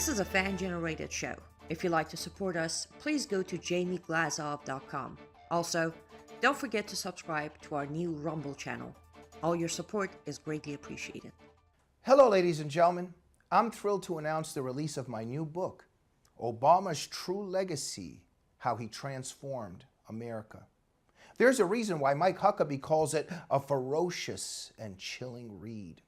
This is a fan-generated show. If you'd like to support us, please go to jamieglazov.com. Also, don't forget to subscribe to our new Rumble channel. All your support is greatly appreciated. Hello, ladies and gentlemen. I'm thrilled to announce the release of my new book, Obama's True Legacy, How He Transformed America. There's a reason why Mike Huckabee calls it a ferocious and chilling read.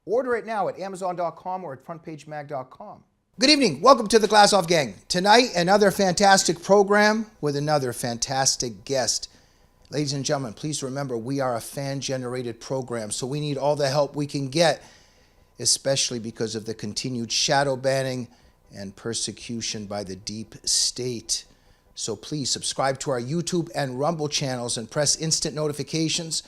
Order it now at Amazon.com or at FrontPageMag.com. Good evening. Welcome to the Glazov Gang. Tonight, another fantastic program with another fantastic guest. Ladies and gentlemen, please remember we are a fan-generated program, so we need all the help we can get, especially because of the continued shadow banning and persecution by the deep state. So please subscribe to our YouTube and Rumble channels and press instant notifications.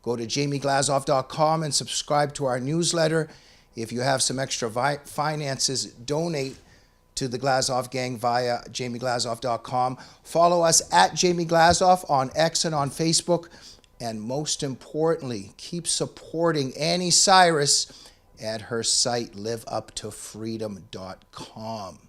Go to jamieglazov.com and subscribe to our newsletter. If you have some extra finances, donate to the Glazov Gang via jamieglazov.com. Follow us at Jamie Glazov on X and on Facebook. And most importantly, keep supporting Annie Cyrus at her site, liveuptofreedom.com.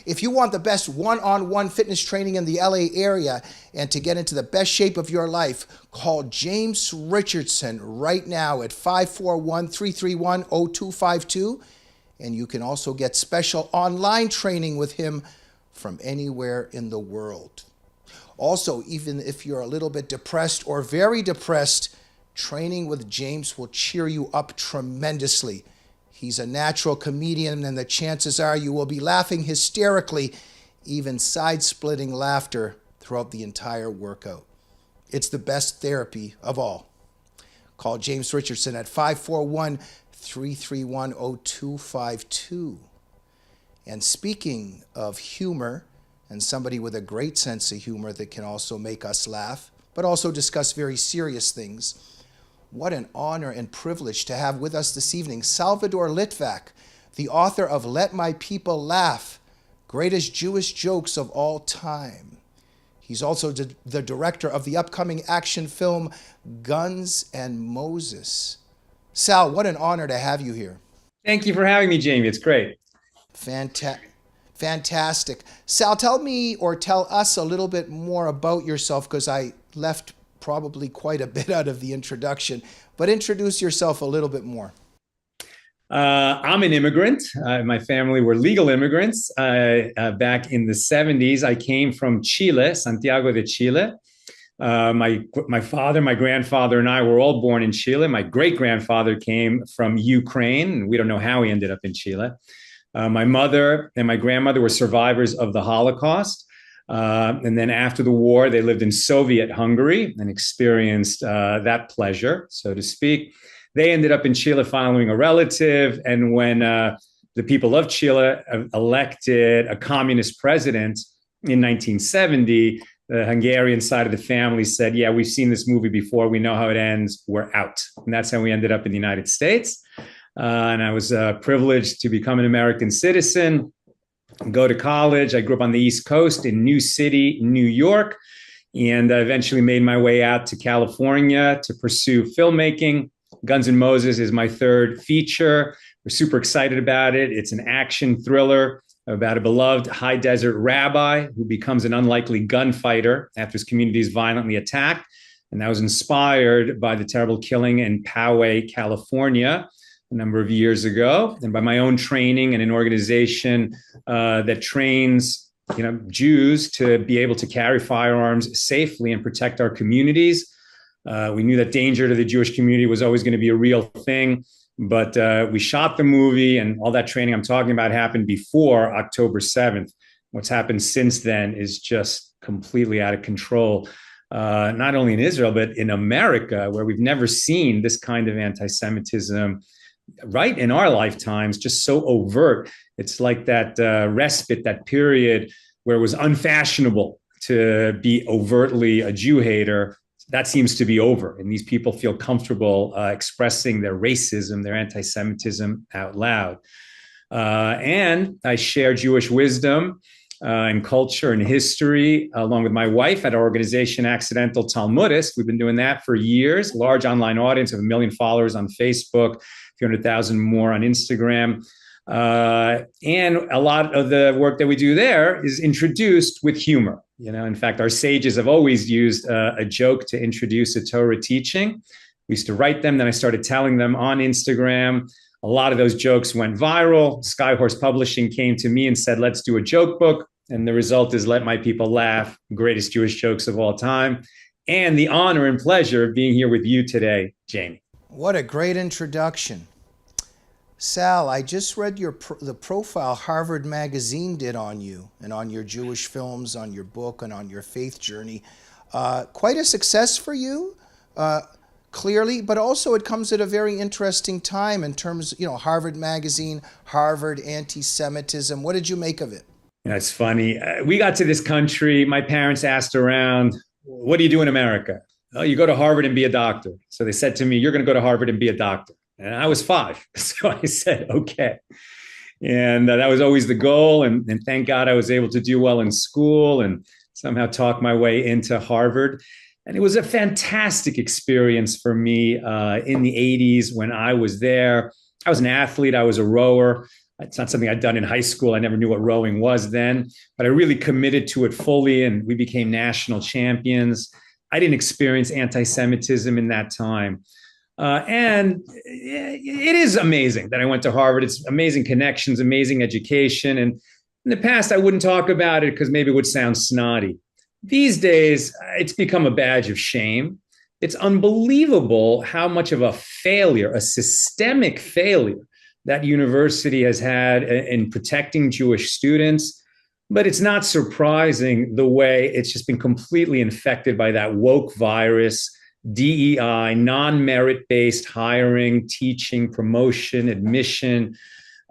If you want the best one-on-one fitness training in the LA area and to get into the best shape of your life, call James Richardson right now at 541-331-0252. And you can also get special online training with him from anywhere in the world. Also, even if you're a little bit depressed or very depressed, training with James will cheer you up tremendously. He's a natural comedian, and the chances are you will be laughing hysterically, even side-splitting laughter throughout the entire workout. It's the best therapy of all. Call James Richardson at 541-331-0252. And speaking of humor, and somebody with a great sense of humor that can also make us laugh, but also discuss very serious things, what an honor and privilege to have with us this evening Salvador Litvak, the author of Let My People Laugh, Greatest Jewish Jokes of All Time. He's also the director of the upcoming action film Guns and Moses. Sal, what an honor to have you here. Thank you for having me, Jamie. It's great. Fantastic. Sal, tell us a little bit more about yourself, because I left probably quite a bit out of the introduction, but introduce yourself a little bit more. I'm an immigrant. My family were legal immigrants. Back in the 70s, I came from Chile, Santiago de Chile. My father, my grandfather, and I were all born in Chile. My great-grandfather came from Ukraine. We don't know how he ended up in Chile. My mother and my grandmother were survivors of the Holocaust. And then after the war, they lived in Soviet Hungary and experienced that pleasure, so to speak. They ended up in Chile following a relative. And when the people of Chile elected a communist president in 1970, the Hungarian side of the family said, yeah, we've seen this movie before. We know how it ends. We're out. And that's how we ended up in the United States. And I was privileged to become an American citizen, go to college. I grew up on the East Coast in New City, New York, and I eventually made my way out to California to pursue filmmaking. Guns and Moses is my third feature. We're super excited about it. It's an action thriller about a beloved high desert rabbi who becomes an unlikely gunfighter after his community is violently attacked. And that was inspired by the terrible killing in Poway, California, a number of years ago, and by my own training in an organization that trains Jews to be able to carry firearms safely and protect our communities. We knew that danger to the Jewish community was always going to be a real thing, but we shot the movie, and all that training I'm talking about happened before October 7th. What's happened since then is just completely out of control, not only in Israel, but in America, where we've never seen this kind of anti-Semitism right in our lifetimes, just so overt. It's like that respite, that period where it was unfashionable to be overtly a Jew hater. That seems to be over. And these people feel comfortable expressing their racism, their anti-Semitism out loud. And I share Jewish wisdom and culture and history, along with my wife at our organization, Accidental Talmudist. We've been doing that for years, large online audience of 1 million followers on Facebook, 200,000 more on Instagram. And a lot of the work that we do there is introduced with humor. In fact, our sages have always used a joke to introduce a Torah teaching. We used to write them, then I started telling them on Instagram. A lot of those jokes went viral. Skyhorse Publishing came to me and said, let's do a joke book. And the result is Let My People Laugh, greatest Jewish jokes of all time. And the honor and pleasure of being here with you today, Jamie. What a great introduction. Sal, I just read the profile Harvard Magazine did on you and on your Jewish films, on your book, and on your faith journey. Quite a success for you, clearly, but also it comes at a very interesting time in terms, Harvard Magazine, Harvard, anti-Semitism. What did you make of it? It's funny. We got to this country, my parents asked around, what do you do in America? Oh, you go to Harvard and be a doctor. So they said to me, you're going to go to Harvard and be a doctor. And I was 5. So I said, okay. And that was always the goal. And thank God I was able to do well in school and somehow talk my way into Harvard. And it was a fantastic experience for me in the 80s when I was there. I was an athlete. I was a rower. It's not something I'd done in high school. I never knew what rowing was then, but I really committed to it fully. And we became national champions. I didn't experience anti-Semitism in that time. And it is amazing that I went to Harvard. It's amazing connections, amazing education. And in the past, I wouldn't talk about it because maybe it would sound snotty. These days, it's become a badge of shame. It's unbelievable how much of a failure, a systemic failure, that university has had in protecting Jewish students. But it's not surprising the way it's just been completely infected by that woke virus, DEI, non-merit-based hiring, teaching, promotion, admission,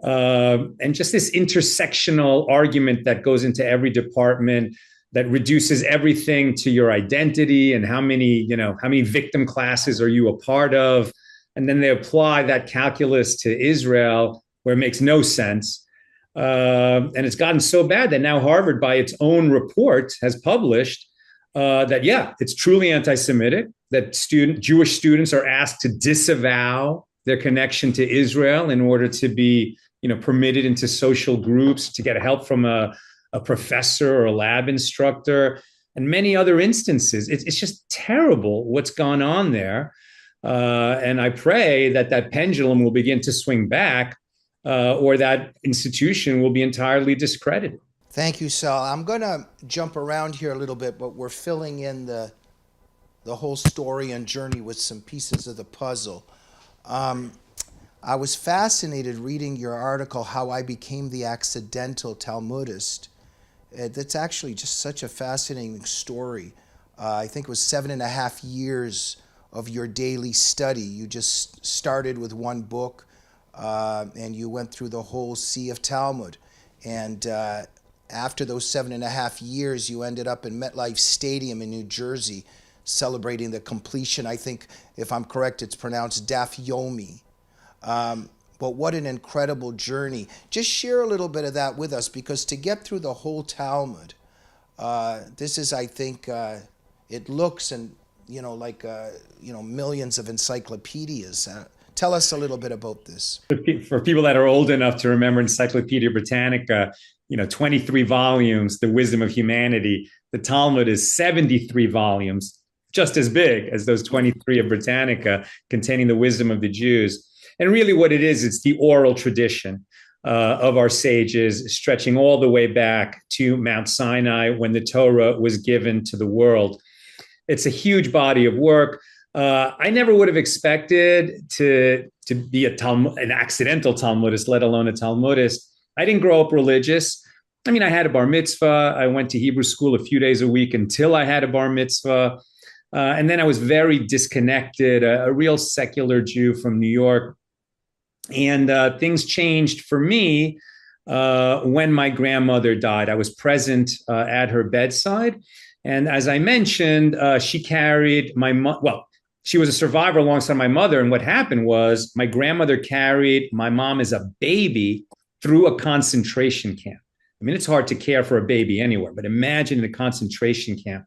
and just this intersectional argument that goes into every department that reduces everything to your identity and how many victim classes are you a part of. And then they apply that calculus to Israel where it makes no sense. And it's gotten so bad that now Harvard, by its own report, has published that, it's truly anti-Semitic, that Jewish students are asked to disavow their connection to Israel in order to be permitted into social groups, to get help from a professor or a lab instructor, and many other instances. It's just terrible what's gone on there. And I pray that pendulum will begin to swing back, or that institution will be entirely discredited. Thank you, Sal. I'm going to jump around here a little bit, but we're filling in the whole story and journey with some pieces of the puzzle. I was fascinated reading your article, How I Became the Accidental Talmudist. That's actually just such a fascinating story. I think it was 7.5 years of your daily study. You just started with one book, and you went through the whole sea of Talmud. And after those 7.5 years, you ended up in MetLife Stadium in New Jersey, celebrating the completion. I think, if I'm correct, it's pronounced Daf Yomi. But what an incredible journey. Just share a little bit of that with us, because to get through the whole Talmud, this is, I think, it looks and like millions of encyclopedias. Tell us a little bit about this. For people that are old enough to remember Encyclopedia Britannica, 23 volumes, The Wisdom of Humanity. The Talmud is 73 volumes, just as big as those 23 of Britannica, containing the wisdom of the Jews. And really what it is, it's the oral tradition of our sages, stretching all the way back to Mount Sinai when the Torah was given to the world. It's a huge body of work. I never would have expected to be an accidental Talmudist, let alone a Talmudist. I didn't grow up religious. I mean, I had a bar mitzvah. I went to Hebrew school a few days a week until I had a bar mitzvah. And then I was very disconnected, a real secular Jew from New York. And things changed for me when my grandmother died. I was present at her bedside. And as I mentioned, she carried she was a survivor alongside my mother. And what happened was my grandmother carried my mom as a baby through a concentration camp. I mean, it's hard to care for a baby anywhere, but imagine in a concentration camp.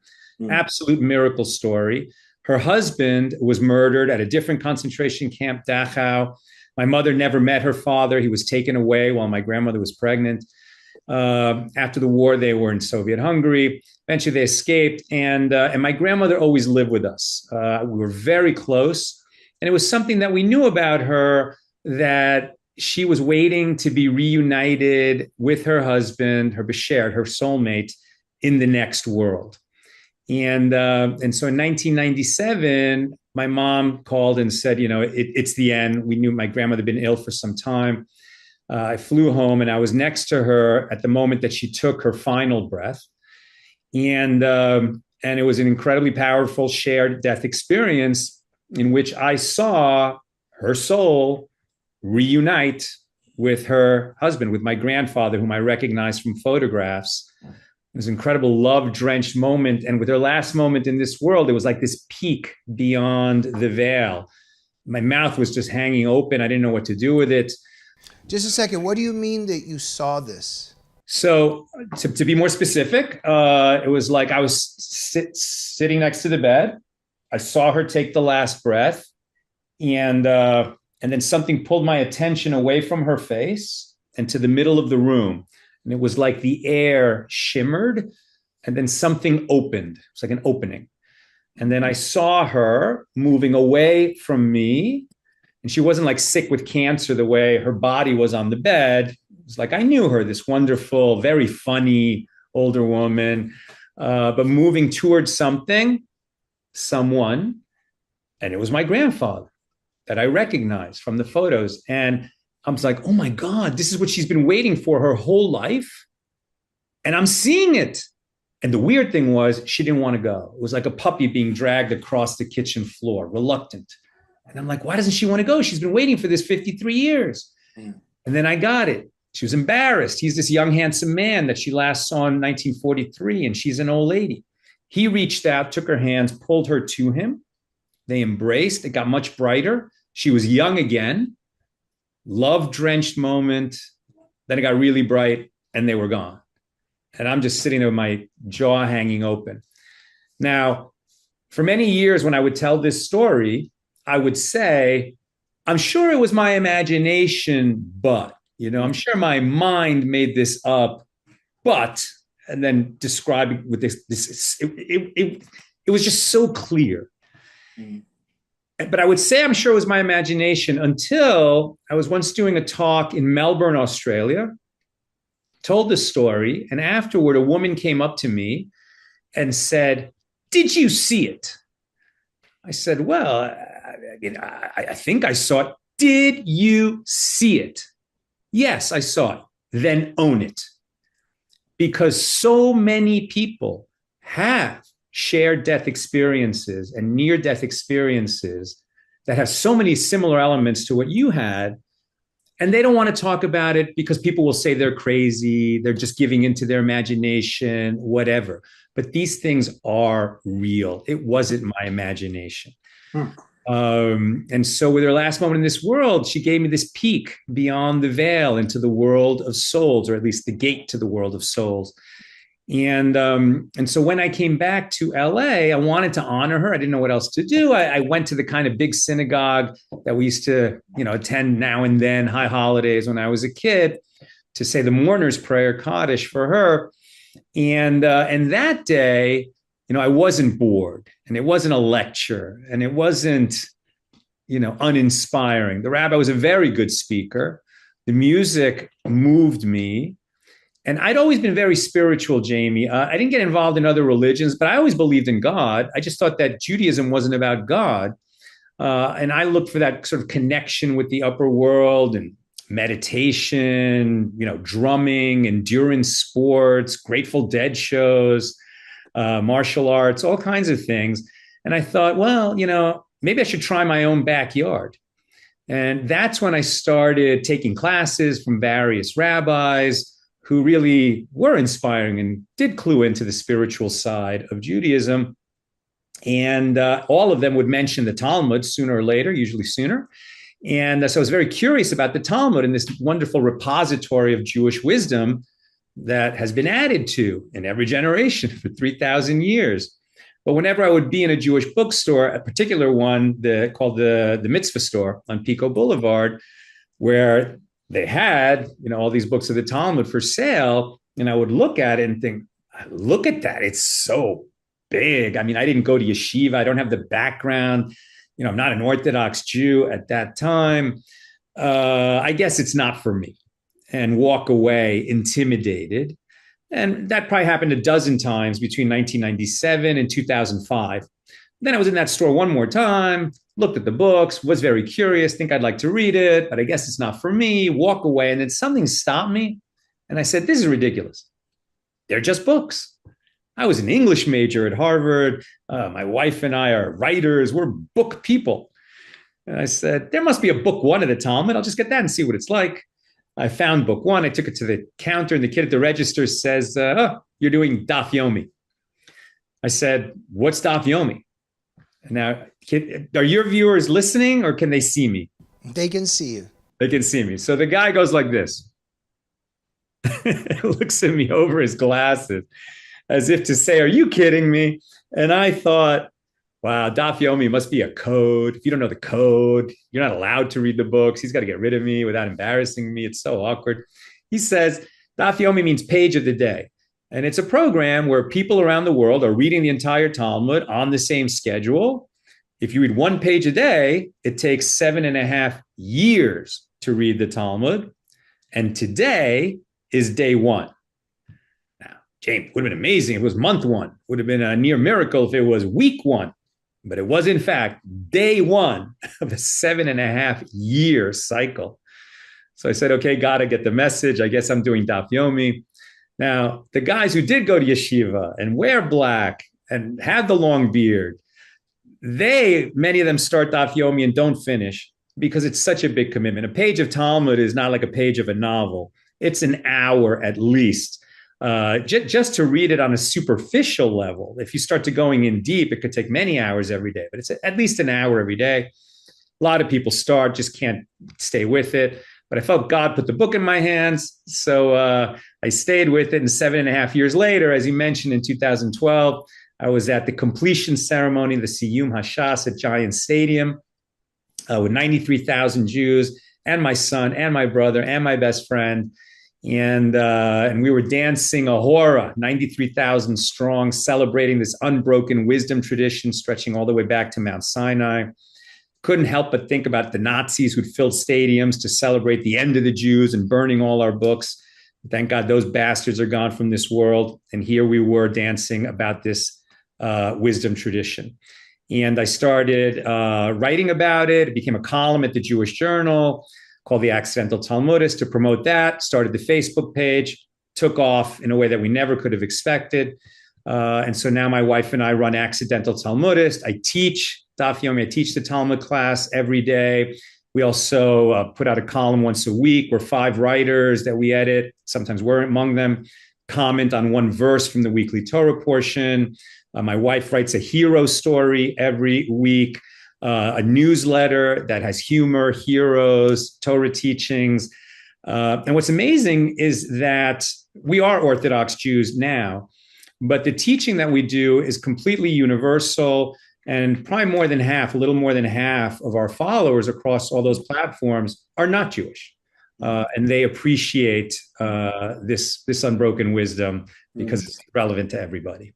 Absolute miracle story. Her husband was murdered at a different concentration camp, Dachau. My mother never met her father. He was taken away while my grandmother was pregnant. After the war, they were in Soviet Hungary. Eventually, they escaped, and my grandmother always lived with us. We were very close, and it was something that we knew about her, that she was waiting to be reunited with her husband, her Bashert, her soulmate, in the next world. And so in 1997, my mom called and said, it's the end. We knew my grandmother had been ill for some time. I flew home, and I was next to her at the moment that she took her final breath. And it was an incredibly powerful shared death experience in which I saw her soul reunite with her husband, with my grandfather, whom I recognized from photographs. It was an incredible love-drenched moment. And with her last moment in this world, it was like this peak beyond the veil. My mouth was just hanging open. I didn't know what to do with it. Just a second. What do you mean that you saw this? So to be more specific, it was like I was sitting next to the bed. I saw her take the last breath, and then something pulled my attention away from her face and to the middle of the room. And it was like the air shimmered, and then something opened. It's like an opening. And then I saw her moving away from me. And she wasn't like sick with cancer the way her body was on the bed. It was like I knew her, this wonderful, very funny older woman, but moving towards someone. And it was my grandfather that I recognized from the photos. And I was like, oh my God, this is what she's been waiting for her whole life. And I'm seeing it. And the weird thing was, she didn't want to go. It was like a puppy being dragged across the kitchen floor, reluctant. And I'm like, why doesn't she want to go? She's been waiting for this 53 years. And then I got it. She was embarrassed. He's this young, handsome man that she last saw in 1943, and she's an old lady. He reached out, took her hands, pulled her to him. They embraced. It got much brighter. She was young again. Love-drenched moment. Then it got really bright, and they were gone. And I'm just sitting there with my jaw hanging open. Now, for many years when I would tell this story, I would say, I'm sure it was my imagination, but, I'm sure my mind made this up, but, and then describe it with this it was just so clear. But I would say I'm sure it was my imagination until I was once doing a talk in Melbourne, Australia, told the story, and afterward, a woman came up to me and said, "Did you see it?" I said, "Well, I think I saw it." "Did you see it?" "Yes, I saw it." "Then own it." Because so many people have shared death experiences and near-death experiences that have so many similar elements to what you had, and they don't want to talk about it because people will say they're crazy, they're just giving into their imagination, whatever. But these things are real. It wasn't my imagination. And so with her last moment in this world, she gave me this peek beyond the veil into the world of souls, or at least the gate to the world of souls. And so when I came back to LA, I wanted to honor her. I didn't know what else to do. I went to the kind of big synagogue that we used to, attend now and then, high holidays when I was a kid, to say the mourner's prayer, Kaddish, for her. And that day, I wasn't bored, and it wasn't a lecture, and it wasn't, uninspiring. The rabbi was a very good speaker. The music moved me. And I'd always been very spiritual, Jamie. I didn't get involved in other religions, but I always believed in God. I just thought that Judaism wasn't about God. And I looked for that sort of connection with the upper world and meditation, drumming, endurance sports, Grateful Dead shows, martial arts, all kinds of things. And I thought, well, maybe I should try my own backyard. And that's when I started taking classes from various rabbis who really were inspiring and did clue into the spiritual side of Judaism. And all of them would mention the Talmud sooner or later, usually sooner. And so I was very curious about the Talmud and this wonderful repository of Jewish wisdom that has been added to in every generation for 3,000 years. But whenever I would be in a Jewish bookstore, a particular one called the Mitzvah Store on Pico Boulevard, where they had, all these books of the Talmud for sale. And I would look at it and think, look at that. It's so big. I mean, I didn't go to yeshiva. I don't have the background. I'm not an Orthodox Jew at that time. I guess it's not for me, and walk away intimidated. And that probably happened a dozen times between 1997 and 2005. Then I was in that store one more time, looked at the books, was very curious, think I'd like to read it, but I guess it's not for me, walk away. And then something stopped me. And I said, this is ridiculous. They're just books. I was an English major at Harvard. My wife and I are writers. We're book people. And I said, there must be a book one of the Talmud. I'll just get that and see what it's like. I found book one. I took it to the counter, and the kid at the register says, you're doing Daf Yomi. I said, what's Daf Yomi? Now, are your viewers listening, or can they see me? They can see you. They can see me. So the guy goes like this. Looks at me over his glasses as if to say, are you kidding me? And I thought, wow, Daf Yomi must be a code. If you don't know the code, you're not allowed to read the books. He's got to get rid of me without embarrassing me. It's so awkward. He says, Daf Yomi means page of the day. And it's a program where people around the world are reading the entire Talmud on the same schedule. If you read one page a day, it takes 7.5 years to read the Talmud. And today is day one. Now, James, would have been amazing if it was month one. Would have been a near miracle if it was week one. But it was, in fact, day one of a 7.5 year cycle. So I said, okay, gotta get the message. I guess I'm doing Daf Yomi. Now, the guys who did go to yeshiva and wear black and have the long beard, many of them start Daf Yomi and don't finish because it's such a big commitment. A page of Talmud is not like a page of a novel. It's an hour at least. Just to read it on a superficial level. If you start to going in deep, it could take many hours every day, but it's at least an hour every day. A lot of people start, just can't stay with it. But I felt God put the book in my hands. So I stayed with it. And 7.5 years later, as you mentioned, in 2012, I was at the completion ceremony, the Siyum Hashas at Giant Stadium with 93,000 Jews and my son and my brother and my best friend. And we were dancing a hora, 93,000 strong, celebrating this unbroken wisdom tradition stretching all the way back to Mount Sinai. Couldn't help but think about the Nazis who'd filled stadiums to celebrate the end of the Jews and burning all our books. Thank God those bastards are gone from this world. And here we were dancing about this wisdom tradition. And I started writing about it. It became a column at the Jewish Journal called The Accidental Talmudist to promote that. Started the Facebook page, took off in a way that we never could have expected. And so now my wife and I run Accidental Talmudist. I teach Daf Yomi. I teach the Talmud class every day. We also put out a column once a week where 5 writers that we edit, sometimes we're among them, comment on one verse from the weekly Torah portion. My wife writes a hero story every week, a newsletter that has humor, heroes, Torah teachings. And what's amazing is that we are Orthodox Jews now, but the teaching that we do is completely universal. And probably more than half, a little more than half of our followers across all those platforms are not Jewish. And they appreciate this unbroken wisdom because it's relevant to everybody.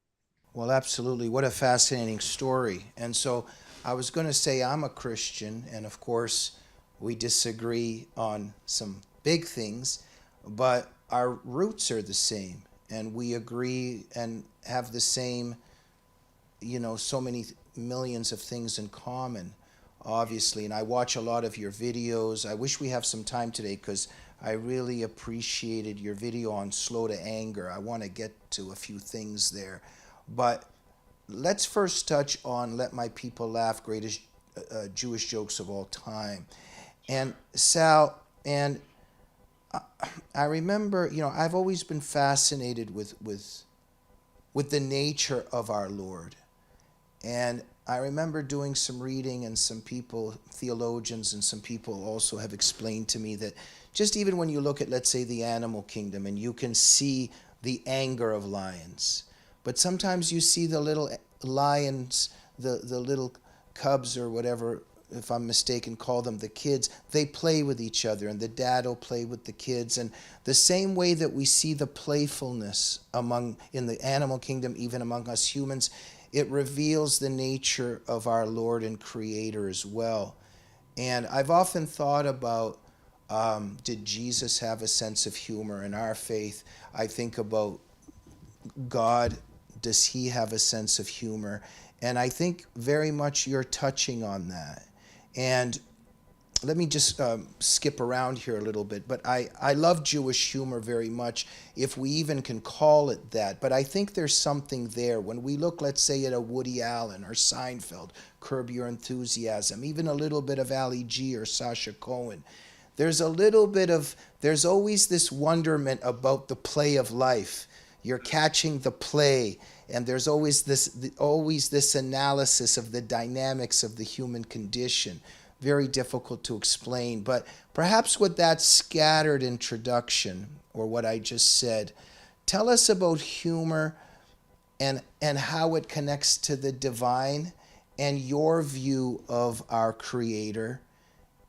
Well, absolutely. What a fascinating story. And so I was going to say I'm a Christian, and of course we disagree on some big things, but our roots are the same, and we agree and have the same, so many millions of things in common, obviously. And I watch a lot of your videos. I wish we have some time today because I really appreciated your video on slow to anger. I want to get to a few things there. But let's first touch on Let My People Laugh, greatest Jewish jokes of all time. And Sal, and I remember, I've always been fascinated with the nature of our Lord. And I remember doing some reading, and some people, theologians and some people also have explained to me that just even when you look at, let's say, the animal kingdom, and you can see the anger of lions, but sometimes you see the little lions, the little cubs or whatever, if I'm mistaken, call them the kids. They play with each other, and the dad will play with the kids. And the same way that we see the playfulness in the animal kingdom, even among us humans, it reveals the nature of our Lord and Creator as well. And I've often thought about, did Jesus have a sense of humor? In our faith, I think about God. Does he have a sense of humor? And I think very much you're touching on that. And let me just skip around here a little bit, but I love Jewish humor very much, if we even can call it that. But I think there's something there. When we look, let's say, at a Woody Allen or Seinfeld, Curb Your Enthusiasm, even a little bit of Ali G or Sacha Cohen, there's always this wonderment about the play of life. You're catching the play, and there's always this analysis of the dynamics of the human condition. Very difficult to explain, but perhaps with that scattered introduction, or what I just said, tell us about humor and how it connects to the divine and your view of our Creator,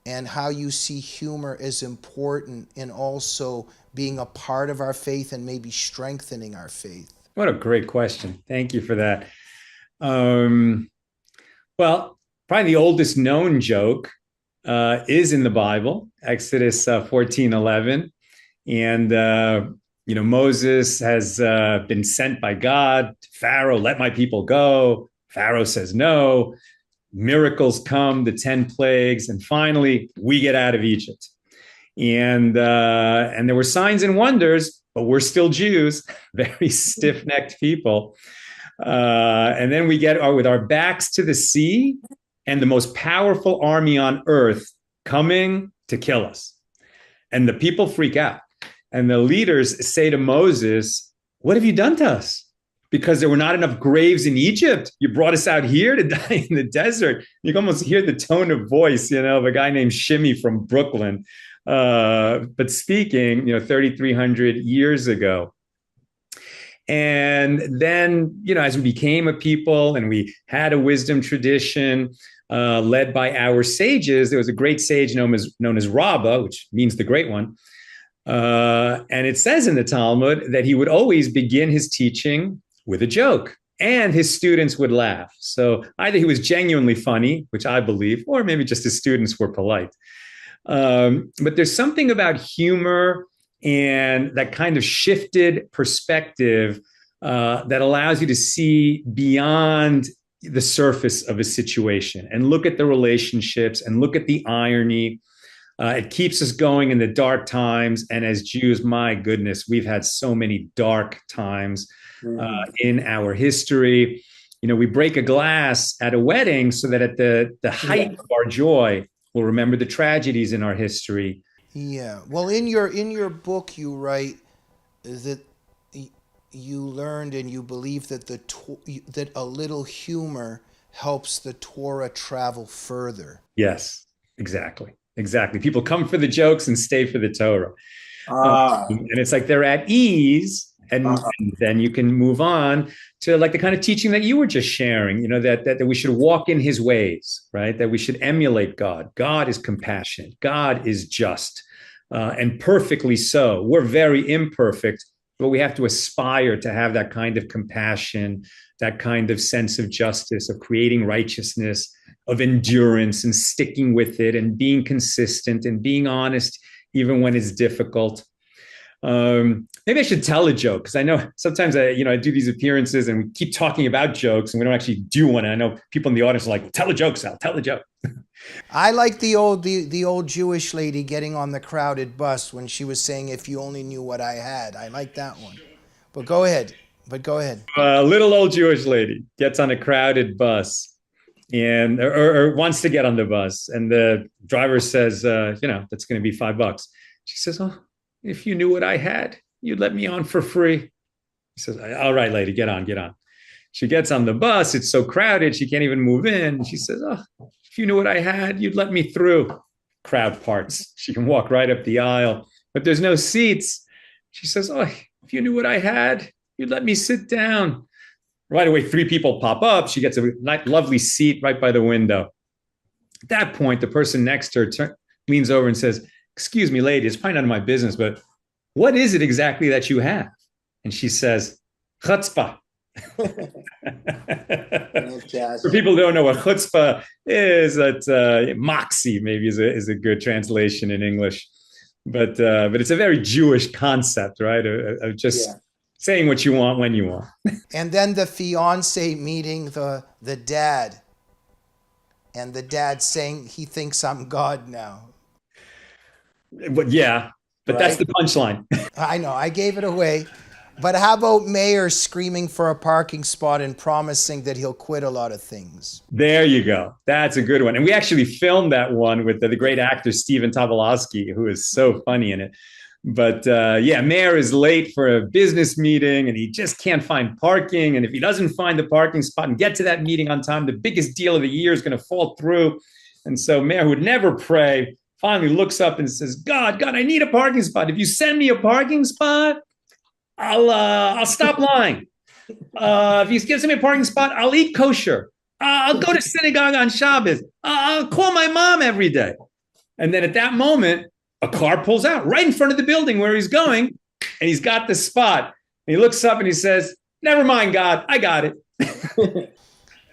and how you see humor as important in also being a part of our faith and maybe strengthening our faith. What a great question. Thank you for that. Well, probably the oldest known joke is in the Bible, Exodus 14:11. And, Moses has been sent by God to Pharaoh, let my people go. Pharaoh says no. Miracles come, the 10 plagues, and finally we get out of Egypt. And there were signs and wonders, but we're still Jews, very stiff-necked people. And then we get with our backs to the sea and the most powerful army on earth coming to kill us. And the people freak out. And the leaders say to Moses, what have you done to us? Because there were not enough graves in Egypt. You brought us out here to die in the desert. You can almost hear the tone of voice, of a guy named Shimmy from Brooklyn, but speaking, 3,300 years ago. And then, as we became a people and we had a wisdom tradition led by our sages, there was a great sage known as Rabbah, which means the great one. And it says in the Talmud that he would always begin his teaching with a joke, and his students would laugh. So either he was genuinely funny, which I believe, or maybe just his students were polite. But there's something about humor and that kind of shifted perspective that allows you to see beyond the surface of a situation and look at the relationships and look at the irony. It keeps us going in the dark times. And as Jews, my goodness, we've had so many dark times in our history. We break a glass at a wedding so that at the height of our joy, we'll remember the tragedies in our history. Yeah. Well, in your book, you write that you learned and you believe that that a little humor helps the Torah travel further. Yes, exactly. People come for the jokes and stay for the Torah. And it's like they're at ease. And then you can move on to like the kind of teaching that you were just sharing, that we should walk in his ways, right? That we should emulate God. God is compassionate. God is just, and perfectly so. We're very imperfect, but we have to aspire to have that kind of compassion, that kind of sense of justice, of creating righteousness, of endurance and sticking with it and being consistent and being honest, even when it's difficult. Maybe I should tell a joke, because I know sometimes I do these appearances and we keep talking about jokes and we don't actually do one. And I know people in the audience are like, tell a joke, Sal, tell a joke. I like the old Jewish lady getting on the crowded bus when she was saying, if you only knew what I had. I like that one. But go ahead. A little old Jewish lady gets on a crowded bus and or wants to get on the bus. And the driver says, that's going to be $5. She says, oh, if you knew what I had, you'd let me on for free. He says, all right, lady, get on. She gets on the bus. It's so crowded, she can't even move in. She says, oh, if you knew what I had, you'd let me through. Crowd parts. She can walk right up the aisle, but there's no seats. She says, oh, if you knew what I had, you'd let me sit down. Right away, 3 people pop up. She gets a lovely seat right by the window. At that point, the person next to her leans over and says, "Excuse me, lady, it's probably none of my business, but what is it exactly that you have?" And she says, "Chutzpah." For people who don't know what chutzpah is, that moxie maybe is a good translation in English, but it's a very Jewish concept, right? Of just saying what you want when you want. And then the fiance meeting the dad, and the dad saying he thinks I'm God now. But yeah, but right? That's the punchline. I know, I gave it away. But how about Mayor screaming for a parking spot and promising that he'll quit a lot of things? There you go. That's a good one. And we actually filmed that one with the great actor Stephen Tobolowsky, who is so funny in it. But Mayor is late for a business meeting and he just can't find parking. And if he doesn't find the parking spot and get to that meeting on time, the biggest deal of the year is going to fall through. And so Mayor, who would never pray, finally looks up and says, God, I need a parking spot. If you send me a parking spot, I'll stop lying. If you give me a parking spot, I'll eat kosher. I'll go to synagogue on Shabbos. I'll call my mom every day. And then at that moment, a car pulls out right in front of the building where he's going, and he's got the spot. And he looks up and he says, "Never mind, God, I got it."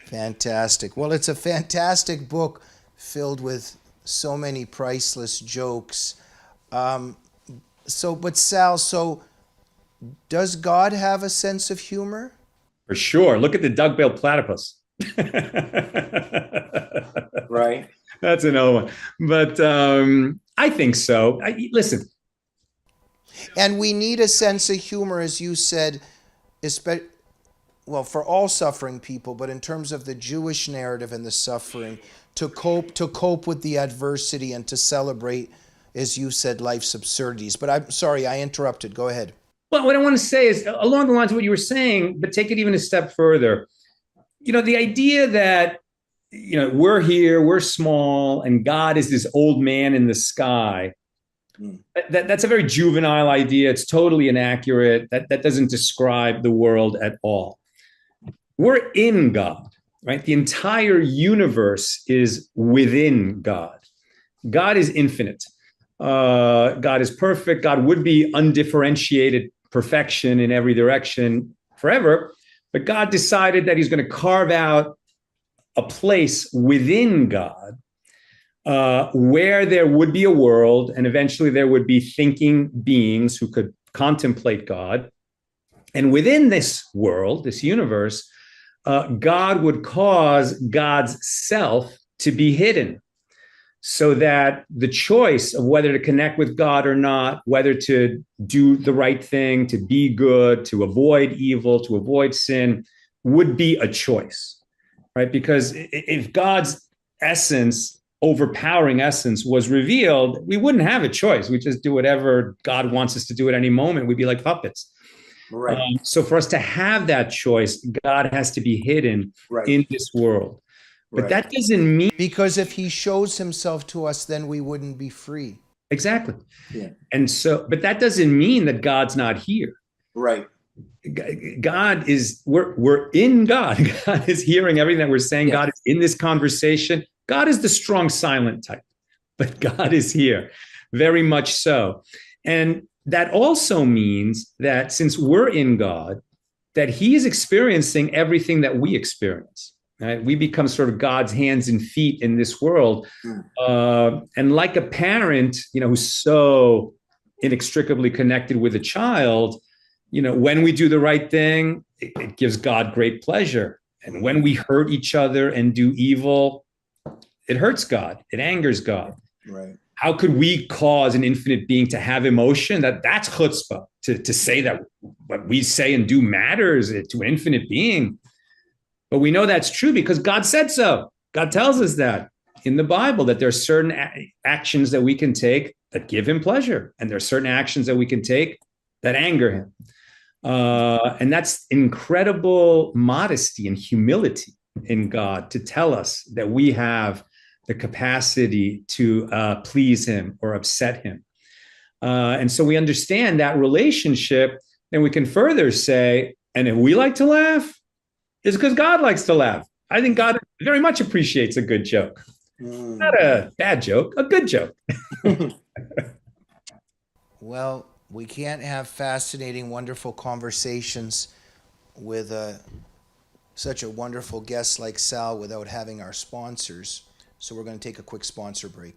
Fantastic. Well, it's a fantastic book filled with so many priceless jokes. But Sal, does God have a sense of humor? For sure. Look at the duck-billed platypus. Right. That's another one. But I think so. Listen. And we need a sense of humor, as you said, for all suffering people, but in terms of the Jewish narrative and the suffering, to cope with the adversity and to celebrate, as you said, life's absurdities. But I'm sorry, I interrupted. Go ahead. Well, what I want to say is along the lines of what you were saying, but take it even a step further. The idea that, we're here, we're small, and God is this old man in the sky. That's a very juvenile idea. It's totally inaccurate. That doesn't describe the world at all. We're in God, right? The entire universe is within God. God is infinite. God is perfect. God would be undifferentiated perfection in every direction forever. But God decided that he's going to carve out a place within God where there would be a world, and eventually there would be thinking beings who could contemplate God. And within this world, this universe, God would cause God's self to be hidden, so that the choice of whether to connect with God or not, whether to do the right thing, to be good, to avoid evil, to avoid sin, would be a choice, right? Because if God's essence, overpowering essence, was revealed, we wouldn't have a choice. We just do whatever God wants us to do at any moment. We'd be like puppets. Right. So for us to have that choice, God has to be hidden in this world. But that doesn't mean... Because if he shows himself to us, then we wouldn't be free. Exactly. Yeah. And so, but that doesn't mean that God's not here. Right. God is, we're in God. God is hearing everything that we're saying. Yeah. God is in this conversation. God is the strong, silent type, but God is here, very much so. And that also means that since we're in God, that he is experiencing everything that we experience. Right? We become sort of God's hands and feet in this world. And like a parent, who's so inextricably connected with a child, when we do the right thing, it gives God great pleasure. And when we hurt each other and do evil, it hurts God. It angers God. Right. How could we cause an infinite being to have emotion? That's chutzpah, to say that what we say and do matters to an infinite being. But we know that's true because God said so. God tells us that in the Bible, that there are certain actions that we can take that give him pleasure. And there are certain actions that we can take that anger him. And that's incredible modesty and humility in God to tell us that we have the capacity to please him or upset him. And so we understand that relationship, and we can further say, and if we like to laugh, it's because God likes to laugh. I think God very much appreciates a good joke. Not a bad joke, a good joke. Well, we can't have fascinating, wonderful conversations with such a wonderful guest like Sal without having our sponsors. So we're going to take a quick sponsor break.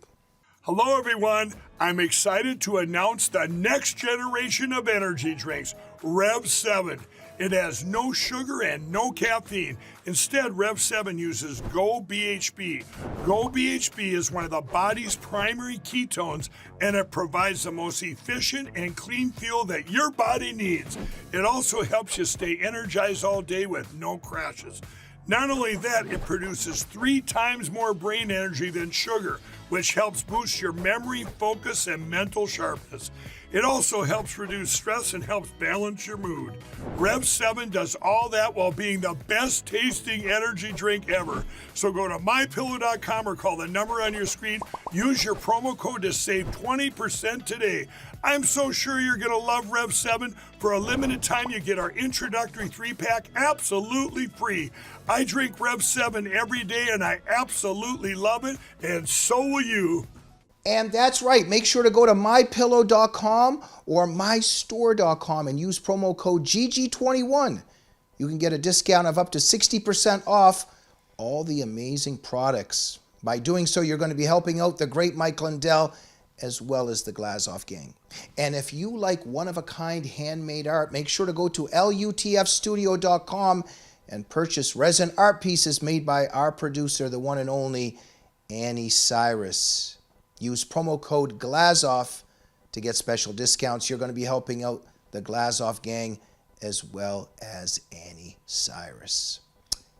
Hello, everyone. I'm excited to announce the next generation of energy drinks, Rev 7. It has no sugar and no caffeine. Instead, Rev 7 uses Go BHB. Go BHB is one of the body's primary ketones, and it provides the most efficient and clean fuel that your body needs. It also helps you stay energized all day with no crashes. Not only that, it produces 3 times more brain energy than sugar, which helps boost your memory, focus, and mental sharpness. It also helps reduce stress and helps balance your mood. Rev 7 does all that while being the best tasting energy drink ever. So go to mypillow.com or call the number on your screen. Use your promo code to save 20% today. I'm so sure you're going to love Rev 7. For a limited time, you get our introductory 3-pack absolutely free. I drink Rev 7 every day and I absolutely love it, and so will you. And that's right. Make sure to go to mypillow.com or mystore.com and use promo code GG21. You can get a discount of up to 60% off all the amazing products. By doing so, you're going to be helping out the great Mike Lindell as well as the Glazov Gang. And if you like one-of-a-kind handmade art, make sure to go to lutfstudio.com and purchase resin art pieces made by our producer, the one and only Annie Cyrus. Use promo code GLAZOV to get special discounts. You're going to be helping out the Glazov Gang as well as Annie Cyrus.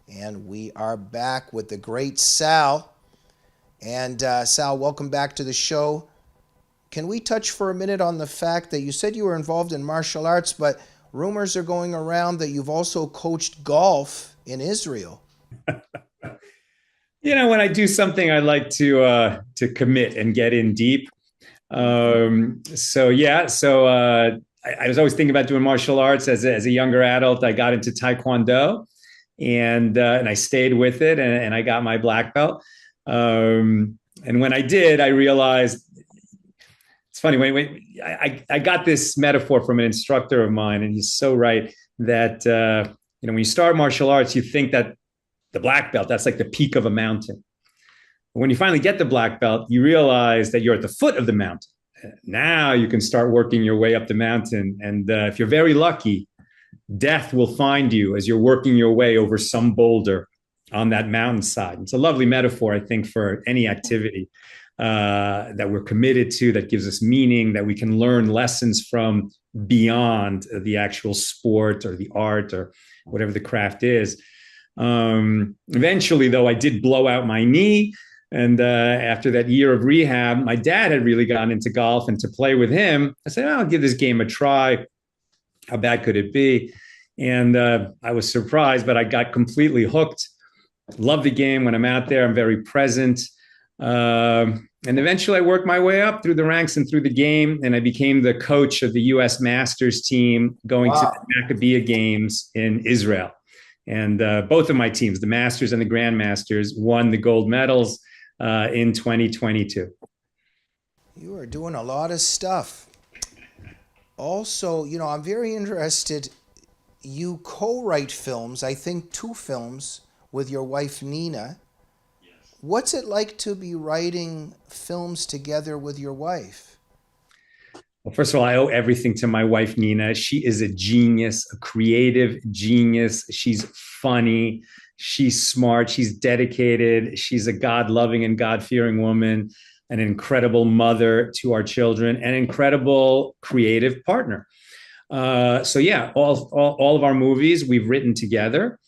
And we are back with the great Sal. And Sal, welcome back to the show. Can we touch for a minute on the fact that you said you were involved in martial arts, but rumors are going around that you've also coached golf in Israel? You know, when I do something, I like to commit and get in deep. I was always thinking about doing martial arts as a younger adult. I got into Taekwondo, and I stayed with it, and I got my black belt. And when I did, I realized it's funny. When I got this metaphor from an instructor of mine, and he's so right that when you start martial arts, you think that the black belt, that's like the peak of a mountain. But when you finally get the black belt, you realize that you're at the foot of the mountain. Now you can start working your way up the mountain. And if you're very lucky, death will find you as you're working your way over some boulder on that mountainside. It's a lovely metaphor, I think, for any activity that we're committed to, that gives us meaning, that we can learn lessons from beyond the actual sport or the art or whatever the craft is. Eventually, though, I did blow out my knee. And after that year of rehab, my dad had really gotten into golf, and to play with him, I said, I'll give this game a try. How bad could it be? And I was surprised, but I got completely hooked. Love the game. When I'm out there, I'm very present. And eventually I worked my way up through the ranks and through the game. And I became the coach of the U.S. Masters team going to the Maccabiah Games in Israel. And both of my teams, the Masters and the Grandmasters, won the gold medals in 2022. You are doing a lot of stuff. Also, I'm very interested. You co-write films, I think 2 films, with your wife, Nina. Yes. What's it like to be writing films together with your wife? Well, first of all, I owe everything to my wife, Nina. She is a genius, a creative genius. She's funny. She's smart. She's dedicated. She's a God-loving and God-fearing woman, an incredible mother to our children, an incredible creative partner. All of our movies we've written together,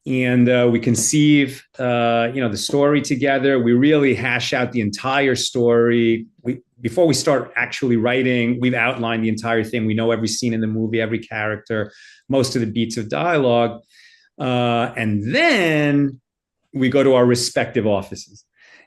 and we conceive, the story together. We really hash out the entire story. Before we start actually writing, we've outlined the entire thing. We know every scene in the movie, every character, most of the beats of dialogue. And then we go to our respective offices.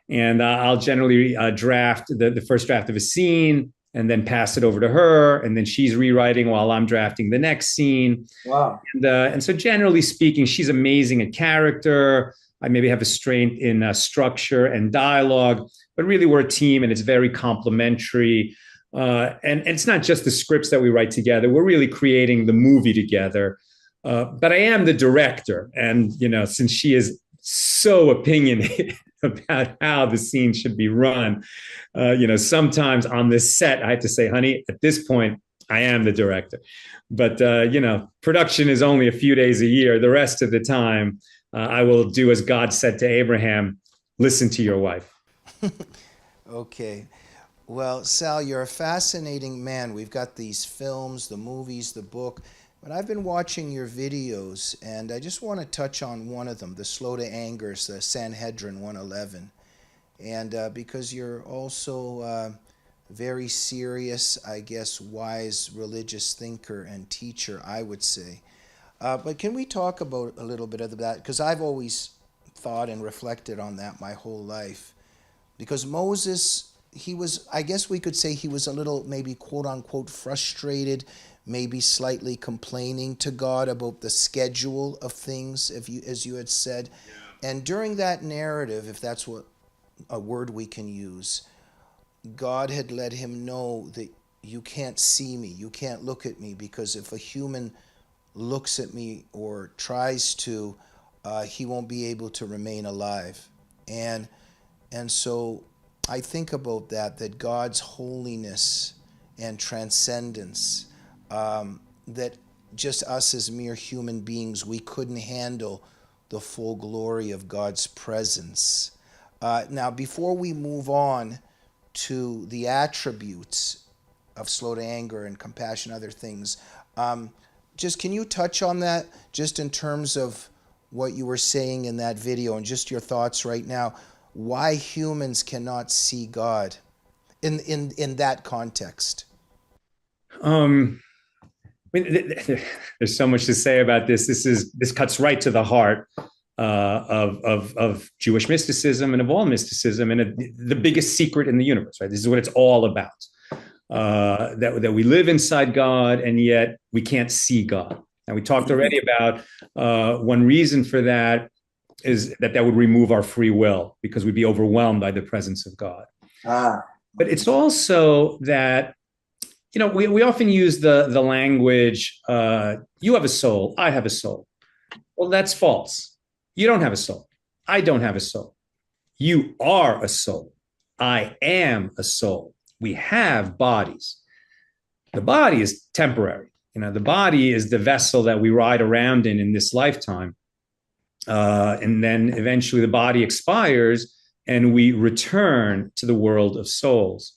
And I'll generally draft the first draft of a scene and then pass it over to her. And then she's rewriting while I'm drafting the next scene. Wow. And so generally speaking, she's amazing at character. I maybe have a strength in structure and dialogue, but really we're a team and it's very complementary. And it's not just the scripts that we write together. We're really creating the movie together. But I am the director. And, since she is so opinionated about how the scene should be run, sometimes on this set, I have to say, honey, at this point, I am the director. But, production is only a few days a year. The rest of the time, I will do as God said to Abraham, listen to your wife. Okay. Well, Sal, you're a fascinating man. We've got these films, the movies, the book, but I've been watching your videos, and I just want to touch on one of them, the Slow to Angers, the Sanhedrin 111. And because you're also very serious, I guess, wise religious thinker and teacher, I would say. But can we talk about a little bit of that? Because I've always thought and reflected on that my whole life. Because Moses, I guess we could say he was a little, maybe quote unquote, frustrated, maybe slightly complaining to God about the schedule of things, as you had said. Yeah. And during that narrative, if that's what a word we can use, God had let him know that you can't see me, you can't look at me, because if a human looks at me or tries to, he won't be able to remain alive. And so I think about that God's holiness and transcendence, that just us as mere human beings, we couldn't handle the full glory of God's presence. Now, before we move on to the attributes of slow to anger and compassion, other things, just can you touch on that, just in terms of what you were saying in that video and just your thoughts right now, why humans cannot see God in that context? There's so much to say about this. This cuts right to the heart of Jewish mysticism and of all mysticism, and the biggest secret in the universe. Right, this is what it's all about. That we live inside God and yet we can't see God. And we talked already about one reason for that is that would remove our free will, because we'd be overwhelmed by the presence of God. But it's also that, we often use the language, you have a soul, I have a soul. Well, that's false. You don't have a soul. I don't have a soul. You are a soul. I am a soul. We have bodies. The body is temporary. The body is the vessel that we ride around in this lifetime. And then eventually the body expires and we return to the world of souls.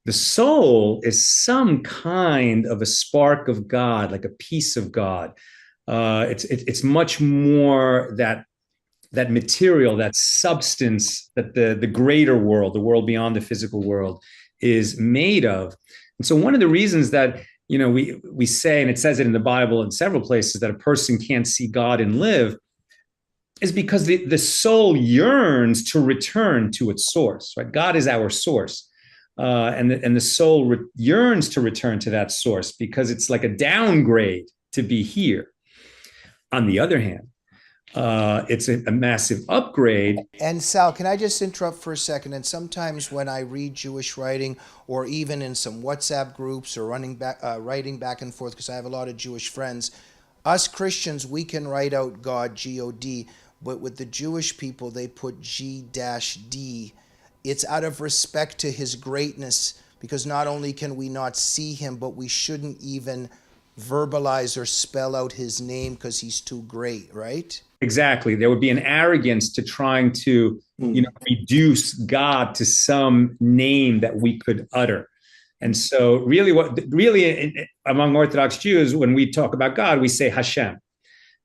The soul is some kind of a spark of God, like a piece of God. It's much more that material, that substance that the greater world, the world beyond the physical world, is made of. And so one of the reasons that we say, and it says it in the Bible in several places, that a person can't see God and live, is because the soul yearns to return to its source. Right? God is our source. And the soul yearns to return to that source because it's like a downgrade to be here. On the other hand, it's a massive upgrade. And Sal, can I just interrupt for a second? And sometimes when I read Jewish writing, or even in some WhatsApp groups, or writing back and forth, because I have a lot of Jewish friends, us Christians, we can write out God, G-O-D, but with the Jewish people, they put G-D. It's out of respect to his greatness, because not only can we not see him, but we shouldn't even verbalize or spell out his name because he's too great, right? Exactly. There would be an arrogance to trying to, reduce God to some name that we could utter. And so really among Orthodox Jews, when we talk about God, we say Hashem.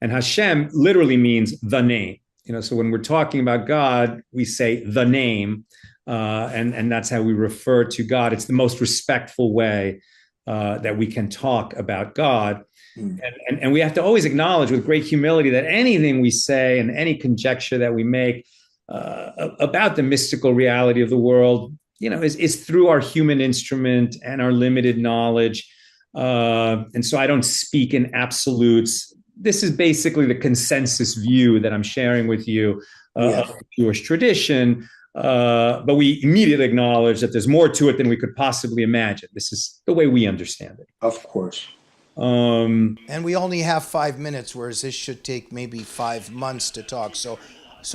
And Hashem literally means the name. So when we're talking about God, we say the name, and that's how we refer to God. It's the most respectful way that we can talk about God. And we have to always acknowledge with great humility that anything we say and any conjecture that we make about the mystical reality of the world, is through our human instrument and our limited knowledge. And so I don't speak in absolutes. This is basically the consensus view that I'm sharing with you of the Jewish tradition. But we immediately acknowledge that there's more to it than we could possibly imagine. This is the way we understand it. Of course. And we only have 5 minutes, whereas this should take maybe 5 months to talk. So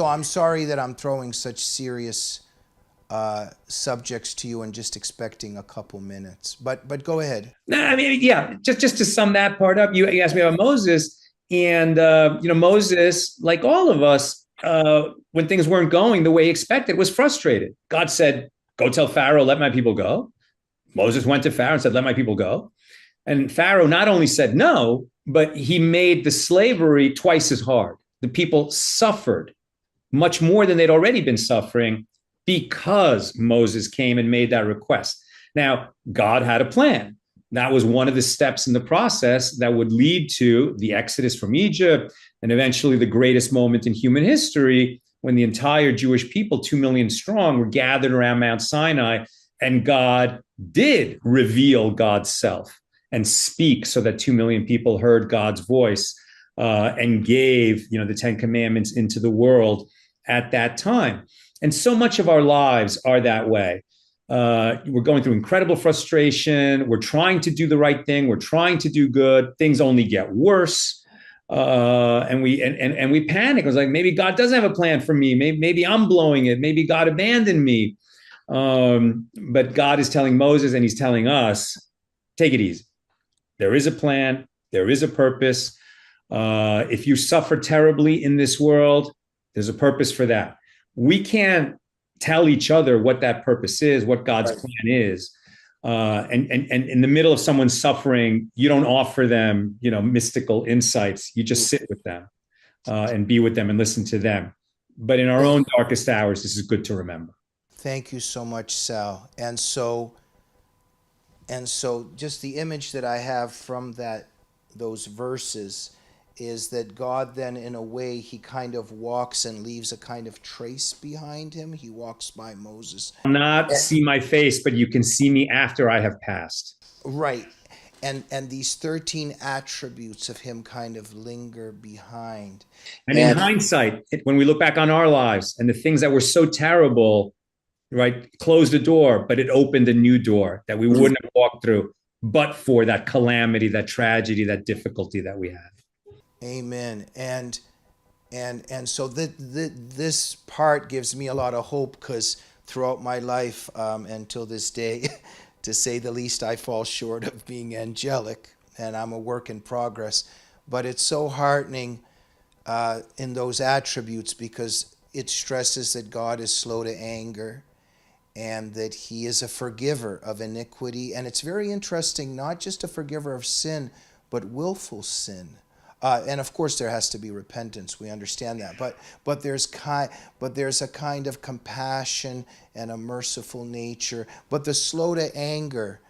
I'm sorry that I'm throwing such serious subjects to you and just expecting a couple minutes. But go ahead. No, I mean, yeah, just to sum that part up, you asked me about Moses, and Moses, like all of us, when things weren't going the way he expected, was frustrated. God said, "Go tell Pharaoh, let my people go." Moses went to Pharaoh and said, "Let my people go." And Pharaoh not only said no, but he made the slavery twice as hard. The people suffered much more than they'd already been suffering because Moses came and made that request. Now, God had a plan. That was one of the steps in the process that would lead to the exodus from Egypt and eventually the greatest moment in human history, when the entire Jewish people, 2 million strong, were gathered around Mount Sinai, and God did reveal God's self and speak so that 2 million people heard God's voice and gave, the 10 Commandments into the world at that time. And so much of our lives are that way. We're going through incredible frustration. We're trying to do the right thing. We're trying to do good. Things only get worse. And we panic. It was like, maybe God doesn't have a plan for me. Maybe I'm blowing it. Maybe God abandoned me. But God is telling Moses, and he's telling us, take it easy. There is a plan. There is a purpose. If you suffer terribly in this world, there's a purpose for that. We can't tell each other what that purpose is, what God's plan is. And in the middle of someone's suffering, you don't offer them, mystical insights. You just sit with them and be with them and listen to them. But in our own darkest hours, this is good to remember. Thank you so much, Sal. And so just the image that I have from those verses is that God then, in a way, he kind of walks and leaves a kind of trace behind him. He walks by Moses. Not see my face, but you can see me after I have passed. Right. And these 13 attributes of him kind of linger behind. And in hindsight, when we look back on our lives and the things that were so terrible, right, closed a door, but it opened a new door that we wouldn't have walked through, but for that calamity, that tragedy, that difficulty that we had. Amen. And so this part gives me a lot of hope, because throughout my life until this day, to say the least, I fall short of being angelic, and I'm a work in progress. But it's so heartening in those attributes, because it stresses that God is slow to anger and that he is a forgiver of iniquity. And it's very interesting, not just a forgiver of sin, but willful sin. And of course, there has to be repentance. We understand that, but there's a kind of compassion and a merciful nature. But the slow to anger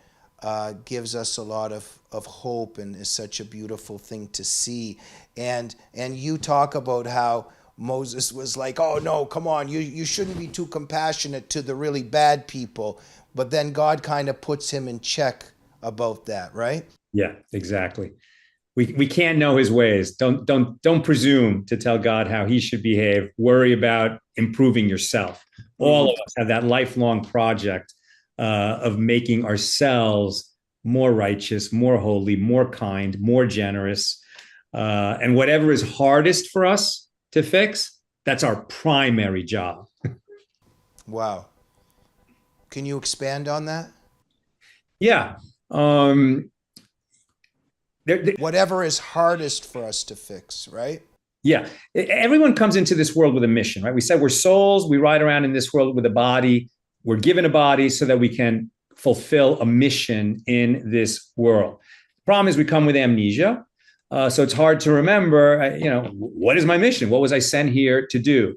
gives us a lot of hope, and is such a beautiful thing to see. And you talk about how Moses was like, "Oh no, come on, you shouldn't be too compassionate to the really bad people." But then God kind of puts him in check about that, right? Yeah, exactly. We can't know his ways. Don't presume to tell God how he should behave. Worry about improving yourself. All of us have that lifelong project of making ourselves more righteous, more holy, more kind, more generous. And whatever is hardest for us to fix, that's our primary job. Wow. Can Expand on that? Yeah. Whatever is hardest for us to fix, right? Yeah. Everyone comes into this world with a mission, right? We said we're souls. We ride around in this world with a body. We're given a body so that we can fulfill a mission in this world. The problem is we come with amnesia. So it's hard to remember, what is my mission? What was I sent here to do?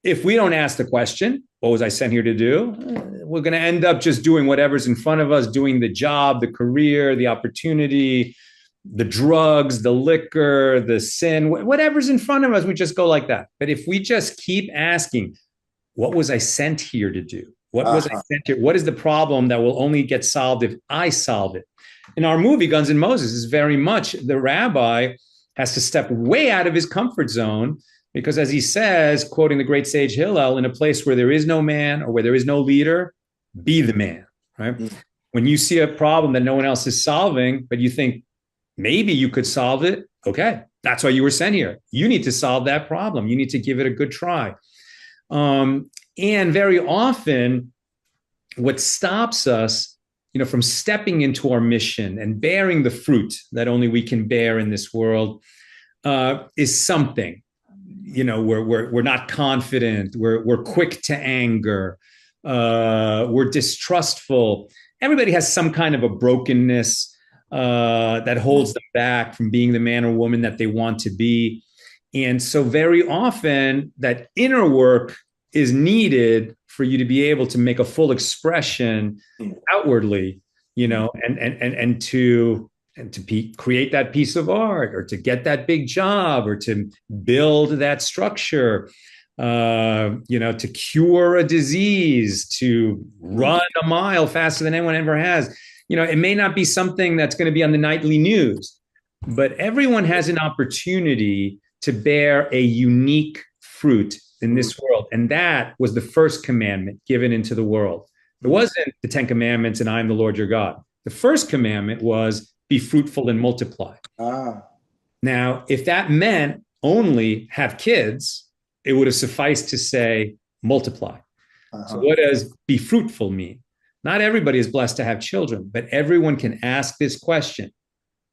If we don't ask the question, what was I sent here to do? We're going to end up just doing whatever's in front of us, doing the job, the career, the opportunity, the drugs, the liquor, the sin, whatever's in front of us, we just go like that. But if we just keep asking, what was I sent here to do? What was I sent here? What is the problem that will only get solved if I solve it? In our movie, Guns N' Moses, is very much the rabbi has to step way out of his comfort zone Because as he says, quoting the great sage Hillel, in a place where there is no man or where there is no leader, be the man, right? When you see a problem that no one else is solving, but you think maybe you could solve it, okay, that's why you were sent here. You need to solve that problem. You need to give it a good try. And very often, what stops us, from stepping into our mission and bearing the fruit that only we can bear in this world, is something. We're not confident. We're quick to anger. We're distrustful. Everybody has some kind of a brokenness that holds them back from being the man or woman that they want to be. And so very often that inner work is needed for you to be able to make a full expression outwardly, and to create that piece of art, or to get that big job, or to build that structure, to cure a disease, to run a mile faster than anyone ever has. It may not be something that's going to be on the nightly news, but everyone has an opportunity to bear a unique fruit in this world. And that was the first commandment given into the world. It wasn't the 10 commandments and I am the Lord your God. The first commandment was be fruitful and multiply. Now, if that meant only have kids, it would have sufficed to say multiply. So what does be fruitful mean? Not everybody is blessed to have children, but everyone can ask this question.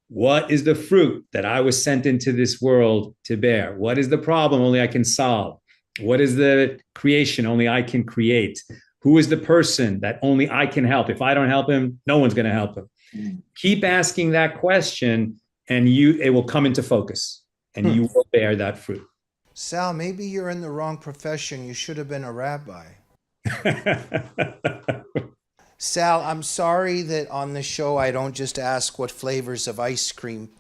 What is the fruit that I was sent into this world to bear? What is the problem only I can solve? What is the creation only I can create? Who is the person that only I can help? If I don't help him, no one's going to help him. Keep asking that question, and it will come into focus, and you will bear that fruit. Sal, maybe you're in the wrong profession. You should have been a rabbi. Sal, I'm sorry that on the show I don't just ask what flavors of ice cream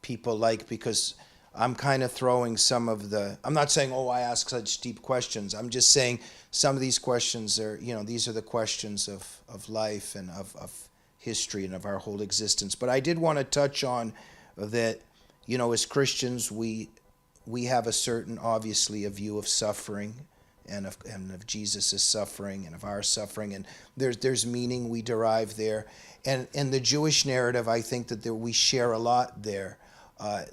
people like, because I'm kind of throwing some of the, I'm not saying, I ask such deep questions. I'm just saying some of these questions are, these are the questions of life and of history and of our whole existence. But I did want to touch on that, as Christians, we have a certain, obviously, a view of suffering and of Jesus' suffering and of our suffering. And there's meaning we derive there. And in the Jewish narrative, I think that we share a lot there.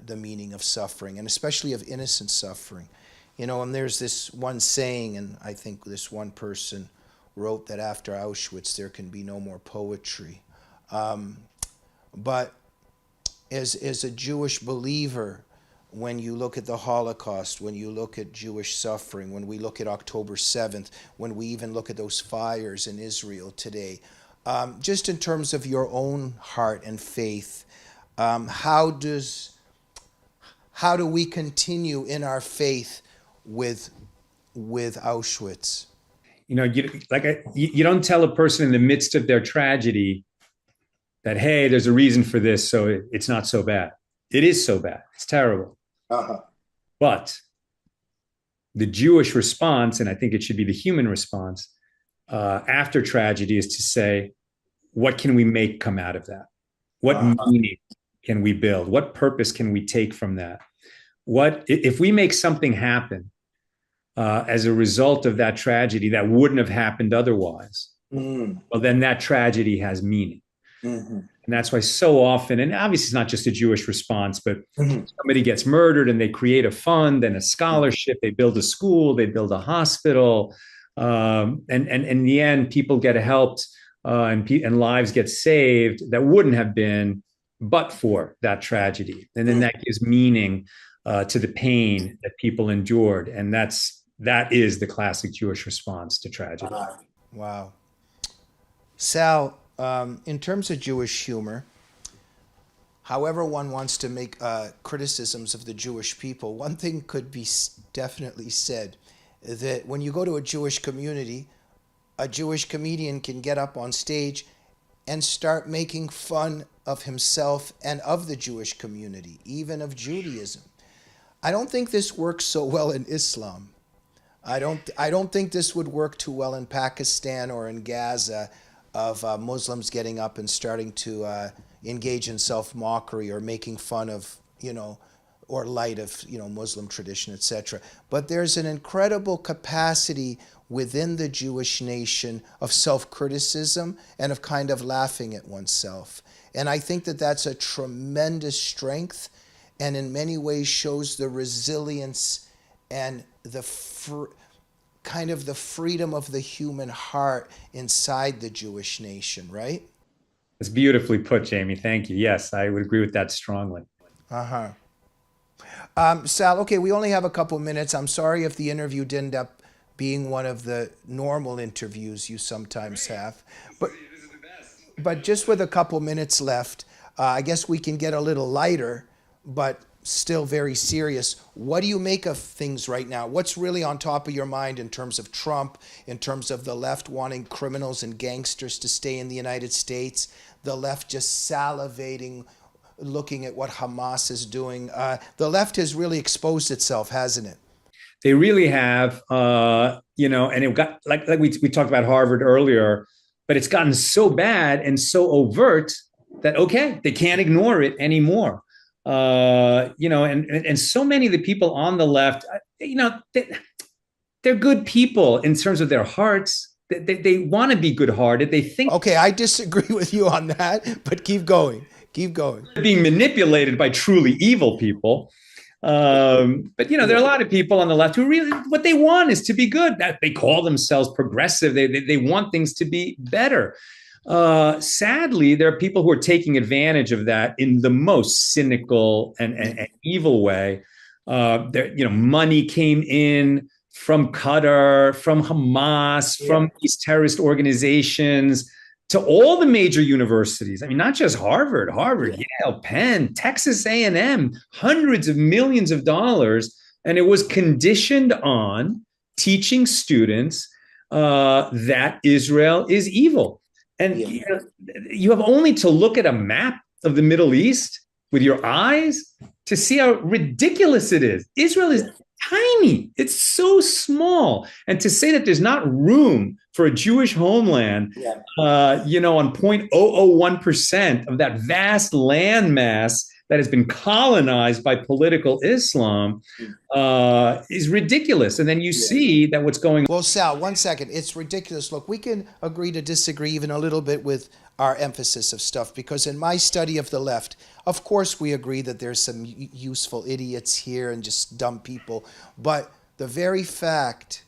The meaning of suffering, and especially of innocent suffering. And there's this one saying, and I think this one person wrote that after Auschwitz there can be no more poetry. But as a Jewish believer, when you look at the Holocaust, when you look at Jewish suffering, when we look at October 7th, when we even look at those fires in Israel today, just in terms of your own heart and faith, how do we continue in our faith with Auschwitz? You don't tell a person in the midst of their tragedy that, hey, there's a reason for this, so it's not so bad. It is so bad. It's terrible. But the Jewish response, and I think it should be the human response, after tragedy, is to say, what can we make come out of that? What meaning can we build? What purpose can we take from that? What if we make something happen as a result of that tragedy that wouldn't have happened otherwise? Well, then that tragedy has meaning. And that's why so often, and obviously it's not just a Jewish response, but somebody gets murdered and they create a fund and a scholarship, they build a school, they build a hospital, and in the end, people get helped and lives get saved that wouldn't have been but for that tragedy. And then that gives meaning to the pain that people endured. And that is the classic Jewish response to tragedy. Wow. Sal, in terms of Jewish humor, however one wants to make criticisms of the Jewish people, one thing could be definitely said, that when you go to a Jewish community, a Jewish comedian can get up on stage and start making fun of himself and of the Jewish community, even of Judaism. I don't think this works so well in Islam. I don't think this would work too well in Pakistan or in Gaza, of Muslims getting up and starting to engage in self-mockery or making fun of, or light of, Muslim tradition, etc. But there's an incredible capacity within the Jewish nation of self-criticism and of kind of laughing at oneself. And I think that that's a tremendous strength, and in many ways shows the resilience and the kind of the freedom of the human heart inside the Jewish nation, right? It's beautifully put, Jamie. Thank you. Yes, I would agree with that strongly. Uh-huh. Sal, okay, we only have a couple minutes. I'm sorry if the interview didn't end up being one of the normal interviews you sometimes have. But just with a couple minutes left, I guess we can get a little lighter, but still very serious. What do you make of things right now? What's really on top of your mind in terms of Trump, in terms of the left wanting criminals and gangsters to stay in the United States, the left just salivating, looking at what Hamas is doing? The left has really exposed itself, hasn't it? They really have, and it got like we talked about Harvard earlier, but it's gotten so bad and so overt that, okay, they can't ignore it anymore. And so many of the people on the left, they're good people in terms of their hearts. They want to be good-hearted. They think. Okay, I disagree with you on that, but keep going. Keep going. Being manipulated by truly evil people. But there are a lot of people on the left who really, what they want is to be good. That they call themselves progressive. They want things to be better. Sadly, there are people who are taking advantage of that in the most cynical and evil way. Money came in from Qatar, from Hamas, from these terrorist organizations to all the major universities. I mean, not just Harvard, Yale, Penn, Texas A&M, hundreds of millions of dollars. And it was conditioned on teaching students that Israel is evil. And you have only to look at a map of the Middle East with your eyes to see how ridiculous it is. Israel is tiny. It's so small. And to say that there's not room for a Jewish homeland, on 0.001% of that vast landmass that has been colonized by political Islam is ridiculous. And then you see that what's going on. Well, Sal, 1 second. It's ridiculous. Look, we can agree to disagree even a little bit with our emphasis of stuff, because in my study of the left, of course, we agree that there's some useful idiots here and just dumb people. But the very fact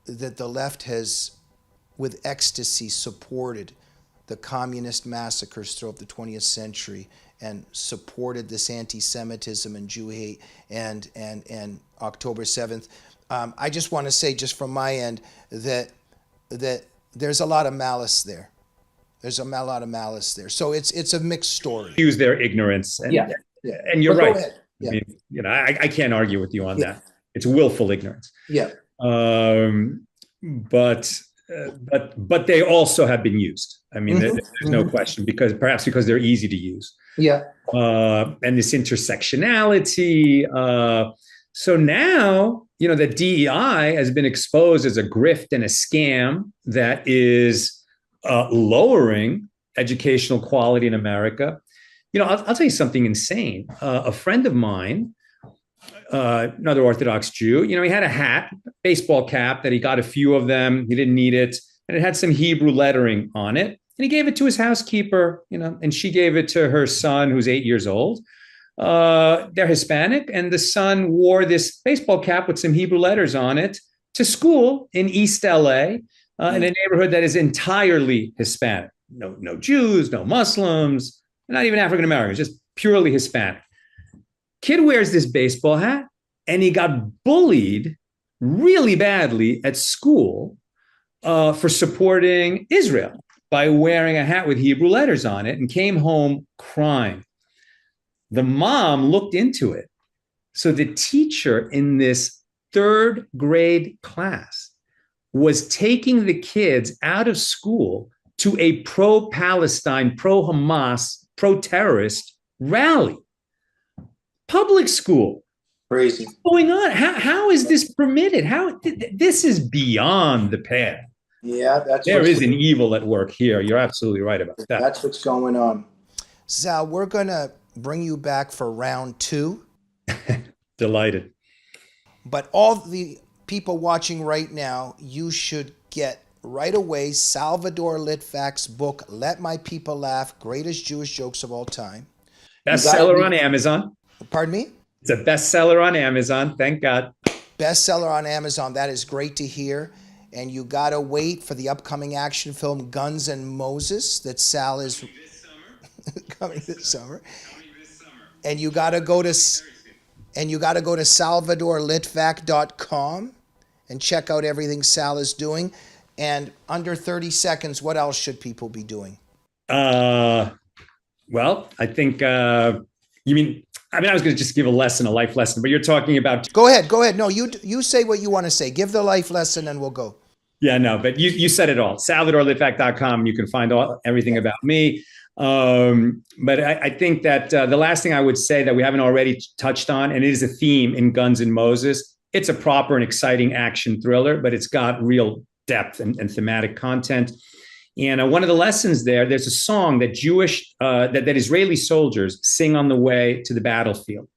that the left has, with ecstasy, supported the communist massacres throughout the 20th century and supported this anti-Semitism and Jew hate and October 7th, I just want to say, just from my end, that there's a lot of malice there. There's a lot of malice there. So it's a mixed story. Use their ignorance. And you're but right. Yeah. I mean, I can't argue with you on that. It's willful ignorance. Yeah. But they also have been used. I mean, there's no question, perhaps because they're easy to use. Yeah. And this intersectionality. So now, the DEI has been exposed as a grift and a scam that is lowering educational quality in America. I'll tell you something insane. A friend of mine, another Orthodox Jew, he had a hat, baseball cap that he got a few of them. He didn't need it. And it had some Hebrew lettering on it. And he gave it to his housekeeper, and she gave it to her son, who's 8 years old. They're Hispanic. And the son wore this baseball cap with some Hebrew letters on it to school in East LA, in a neighborhood that is entirely Hispanic. No Jews, no Muslims, not even African Americans, just purely Hispanic. Kid wears this baseball hat, and he got bullied really badly at school for supporting Israel by wearing a hat with Hebrew letters on it, and came home crying. The mom looked into it. So the teacher in this third grade class was taking the kids out of school to a pro-Palestine, pro-Hamas, pro-terrorist rally. Public school. Crazy. What's going on? How is this permitted? This is beyond the pale. Yeah, there is an evil at work here. You're absolutely right about that. That's what's going on. Sal, we're going to bring you back for round 2. Delighted. But all the people watching right now, you should get right away Salvador Litvak's book, Let My People Laugh, Greatest Jewish Jokes of All Time. Bestseller on Amazon. Pardon me? It's a bestseller on Amazon. Thank God. Bestseller on Amazon. That is great to hear. And you got to wait for the upcoming action film Guns and Moses that Sal is coming this summer. And you got to go to salvadorlitvak.com and check out everything Sal is doing. And under 30 seconds, what else should people be doing? Well, I think I was going to just give a life lesson, but you're talking about. Go ahead. No, you say what you want to say. Give the life lesson and we'll go. Yeah, no, but you said it all. SalvadorLitvak.com. You can find everything about me. But I think that the last thing I would say that we haven't already touched on, and it is a theme in Guns and Moses, it's a proper and exciting action thriller, but it's got real depth and thematic content. And one of the lessons there's a song that that Israeli soldiers sing on the way to the battlefield.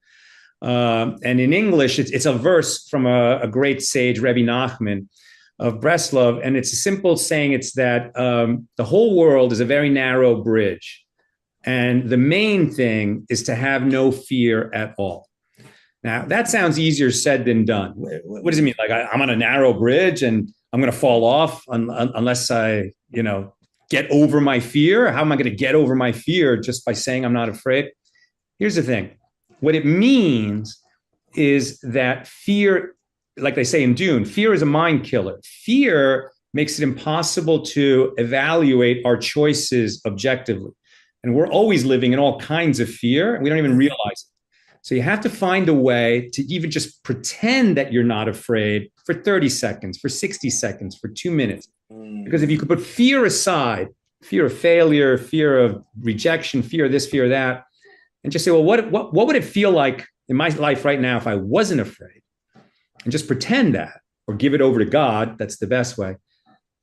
And in English, it's a verse from a great sage, Rebbe Nachman of Breslov. And it's a simple saying. It's that the whole world is a very narrow bridge. And the main thing is to have no fear at all. Now, that sounds easier said than done. What does it mean? Like I'm on a narrow bridge and I'm going to fall off unless I, get over my fear. How am I going to get over my fear just by saying I'm not afraid? Here's the thing. What it means is that fear, like they say in Dune, fear is a mind killer. Fear makes it impossible to evaluate our choices objectively. And we're always living in all kinds of fear, and we don't even realize it. So you have to find a way to even just pretend that you're not afraid for 30 seconds, for 60 seconds, for 2 minutes. Because if you could put fear aside, fear of failure, fear of rejection, fear of this, fear of that, and just say, well, what would it feel like in my life right now if I wasn't afraid? And just pretend that, or give it over to God. That's the best way.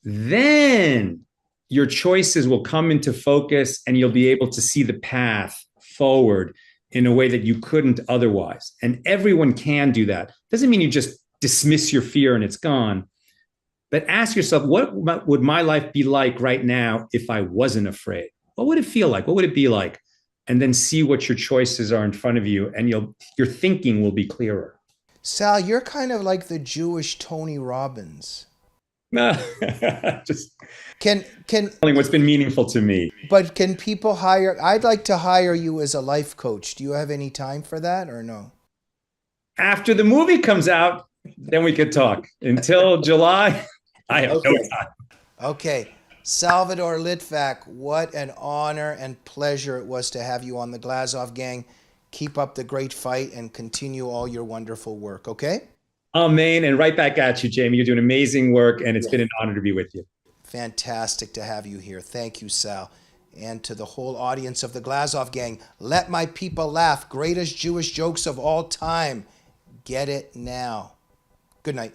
Then your choices will come into focus and you'll be able to see the path forward in a way that you couldn't otherwise. And everyone can do that. Doesn't mean you just dismiss your fear and it's gone. But ask yourself, what would my life be like right now if I wasn't afraid? What would it feel like? What would it be like? And then see what your choices are in front of you, and your thinking will be clearer. Sal, you're kind of like the Jewish Tony Robbins. Just can telling what's been meaningful to me. But can people I'd like to hire you as a life coach. Do you have any time for that or no? After the movie comes out, then we could talk. Until July, I have no time. Okay. Salvador Litvak, what an honor and pleasure it was to have you on the Glazov Gang. Keep up the great fight and continue all your wonderful work, okay? Amen. And right back at you, Jamie. You're doing amazing work, and it's been an honor to be with you. Fantastic to have you here. Thank you, Sal. And to the whole audience of the Glazov Gang, Let My People Laugh, greatest Jewish jokes of all time. Get it now. Good night.